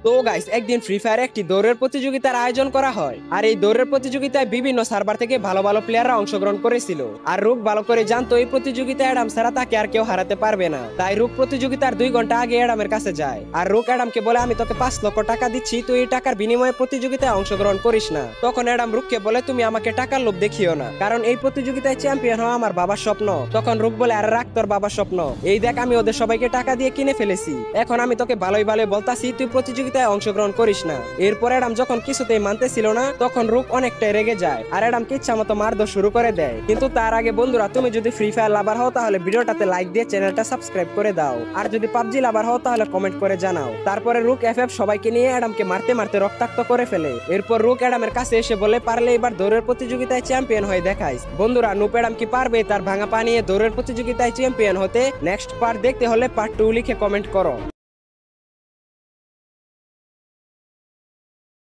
তো গাইস, একদিন free fire একটি দৌড়ের প্রতিযোগিতার আয়োজন করা হয়। আর এই দৌড়ের প্রতিযোগিতায় বিভিন্ন সার্ভার থেকে ভালো ভালো প্লেয়াররা অংশগ্রহণ করেছিল। আর রুক ভালো করে জানতো এই প্রতিযোগিতায় অ্যাডাম ছাড়া তাকে আর কেউ হারাতে পারবে না। তাই রুক প্রতিযোগিতার 2 ঘন্টা আগে অ্যাডামের কাছে যায়। আর রুক অ্যাডামকে বলে, আমি তোকে 5 লক্ষ টাকা দিচ্ছি, তুই এই টাকার বিনিময়ে প্রতিযোগিতায় অংশগ্রহণ করিস না। তখন অ্যাডাম রুককে বলে, তুমি আমাকে টাকার লোভ দেখিও না, কারণ এই প্রতিযোগিতায় চ্যাম্পিয়ন হওয়া আমার বাবার স্বপ্ন। তখন রুক বলে, আরে রাখ তোর বাবার স্বপ্ন, এই দেখ আমি ওদের সবাইকে টাকা দিয়ে কিনে ফেলেছি। এখন আমি তোকে ভালোই ভালোই বলতাছি, তুই প্রতিযোগিতায় অংশগ্রহণ করিস না। এরপর অ্যাডাম যখন কিছুতেই মানতেছিল না, তখন রুক অনেকটাই রেগে যায় আর অ্যাডামকে ইচ্ছা মতো মারধর শুরু করে দেয়। কিন্তু তার আগে বন্ধুরা, তুমি যদি ফ্রি ফায়ার লাভার হও তাহলে ভিডিওটাতে লাইক দিয়ে চ্যানেলটা সাবস্ক্রাইব করে দাও। আর যদি পাবজি লাভার হও তাহলে কমেন্ট করে জানাও। তারপরে রুক এফএফ সবাইকে নিয়ে অ্যাডামকে মারতে মারতে রক্তাক্ত করে ফেলে। এরপর রুক অ্যাডামের কাছে এসে বলে, পারলে এবার দৌড়ের প্রতিযোগিতায় চ্যাম্পিয়ন হয়ে দেখাইস। বন্ধুরা, নুপ অ্যাডাম কি পারবে তার ভাঙা পা নিয়ে দৌড়ের প্রতিযোগিতায় চ্যাম্পিয়ন হতে? নেক্সট পার্ট দেখতে হলে পার্ট 2 লিখে কমেন্ট করো।